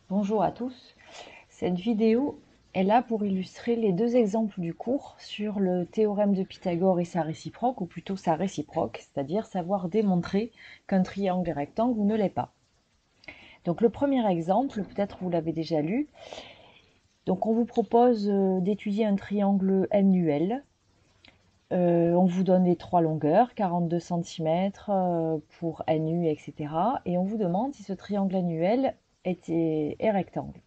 Bonjour à tous. Cette vidéo est là pour illustrer les deux exemples du cours sur le théorème de Pythagore et sa réciproque, ou plutôt sa réciproque, c'est-à-dire savoir démontrer qu'un triangle est rectangle ou ne l'est pas. Donc le premier exemple, peut-être vous l'avez déjà lu, donc on vous propose d'étudier un triangle NUL. On vous donne les trois longueurs, 42 cm pour NU, etc. Et on vous demande si ce triangle NUL est rectangle.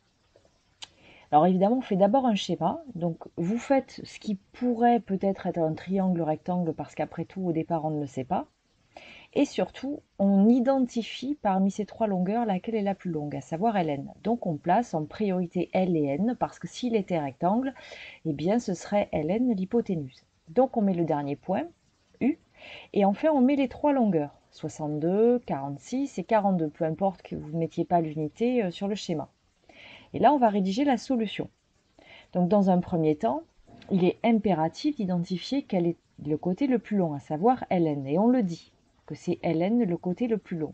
Alors évidemment, on fait d'abord un schéma. Donc vous faites ce qui pourrait peut-être être un triangle rectangle parce qu'après tout, au départ, on ne le sait pas. Et surtout, on identifie parmi ces trois longueurs laquelle est la plus longue, à savoir Ln. Donc on place en priorité L et N parce que s'il était rectangle, eh bien ce serait Ln l'hypoténuse. Donc on met le dernier point, U, et enfin on met les trois longueurs, 62, 46 et 42, peu importe que vous ne mettiez pas l'unité sur le schéma. Et là, on va rédiger la solution. Donc dans un premier temps, il est impératif d'identifier quel est le côté le plus long, à savoir Ln. Et on le dit, que c'est Ln le côté le plus long.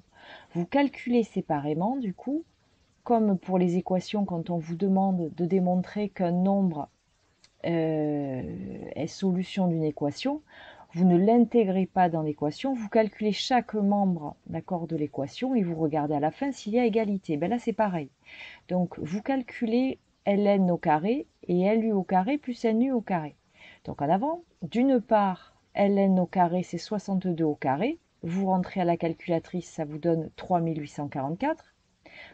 Vous calculez séparément, du coup, comme pour les équations, quand on vous demande de démontrer qu'un nombre est solution d'une équation, vous ne l'intégrez pas dans l'équation, vous calculez chaque membre de l'équation et vous regardez à la fin s'il y a égalité. Ben là, c'est pareil. Donc, vous calculez ln au carré et lu au carré plus nu au carré. Donc, en avant, d'une part, ln au carré, c'est 62 au carré. Vous rentrez à la calculatrice, ça vous donne 3844.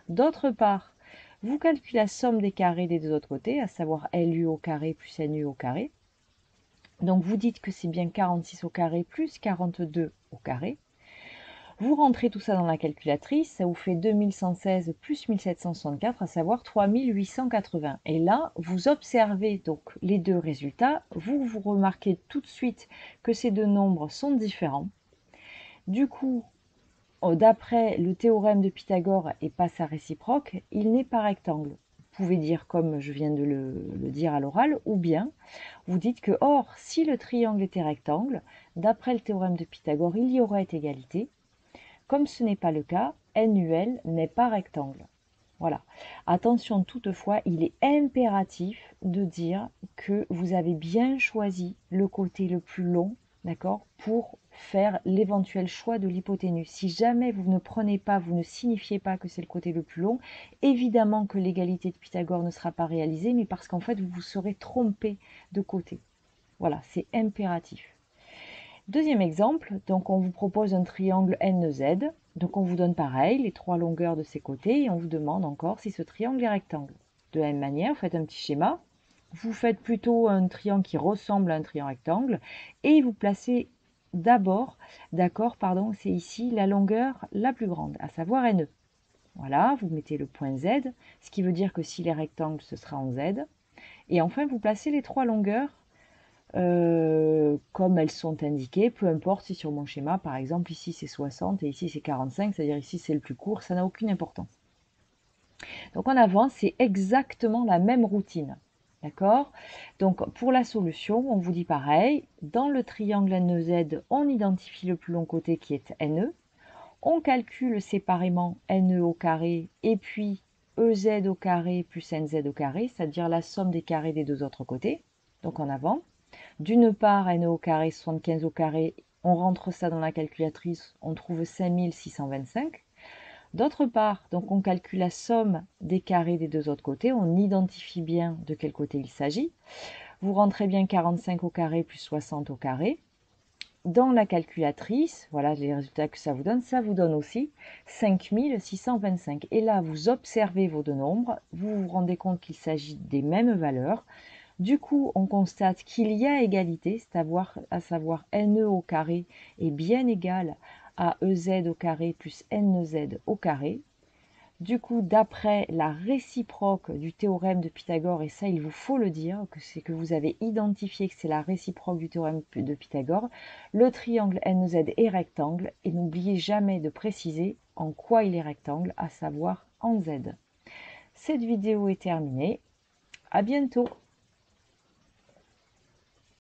D'autre part, vous calculez la somme des carrés des deux autres côtés, à savoir lu au carré plus nu au carré. Donc, vous dites que c'est bien 46 au carré plus 42 au carré. Vous rentrez tout ça dans la calculatrice, ça vous fait 2116 plus 1764, à savoir 3880. Et là, vous observez donc les deux résultats, vous remarquez tout de suite que ces deux nombres sont différents. Du coup, d'après le théorème de Pythagore et pas sa réciproque, il n'est pas rectangle. Vous pouvez dire comme je viens de le dire à l'oral, ou bien vous dites que, or, si le triangle était rectangle, d'après le théorème de Pythagore, il y aurait égalité. Comme ce n'est pas le cas, NUL n'est pas rectangle. Voilà. Attention toutefois, il est impératif de dire que vous avez bien choisi le côté le plus long, d'accord, pour faire l'éventuel choix de l'hypoténuse. Si jamais vous ne prenez pas, vous ne signifiez pas que c'est le côté le plus long, évidemment que l'égalité de Pythagore ne sera pas réalisée, mais parce qu'en fait, vous vous serez trompé de côté. Voilà, c'est impératif. Deuxième exemple, donc on vous propose un triangle NZ. Donc on vous donne pareil, les trois longueurs de ses côtés, et on vous demande encore si ce triangle est rectangle. De la même manière, vous faites un petit schéma. Vous faites plutôt un triangle qui ressemble à un triangle rectangle, et vous placez d'abord, c'est ici la longueur la plus grande, à savoir NE. Voilà, vous mettez le point Z, ce qui veut dire que s'il est rectangle, ce sera en Z. Et enfin, vous placez les trois longueurs comme elles sont indiquées, peu importe si sur mon schéma, par exemple, ici c'est 60 et ici c'est 45, c'est-à-dire ici c'est le plus court, ça n'a aucune importance. Donc en avant, c'est exactement la même routine. D'accord? Donc pour la solution, on vous dit pareil, dans le triangle NEZ, on identifie le plus long côté qui est NE, on calcule séparément NE au carré et puis EZ au carré plus NZ au carré, c'est-à-dire la somme des carrés des deux autres côtés. Donc en avant. D'une part, n au carré, 75 au carré, on rentre ça dans la calculatrice, on trouve 5625. D'autre part, donc on calcule la somme des carrés des deux autres côtés, on identifie bien de quel côté il s'agit. Vous rentrez bien 45 au carré plus 60 au carré. Dans la calculatrice, voilà les résultats que ça vous donne aussi 5625. Et là, vous observez vos deux nombres, vous vous rendez compte qu'il s'agit des mêmes valeurs. Du coup, on constate qu'il y a égalité, à savoir NE au carré est bien égal à EZ au carré plus NZ au carré. Du coup, d'après la réciproque du théorème de Pythagore, et ça il vous faut le dire, que c'est que vous avez identifié que c'est la réciproque du théorème de Pythagore, le triangle NZ est rectangle, et n'oubliez jamais de préciser en quoi il est rectangle, à savoir en Z. Cette vidéo est terminée, à bientôt.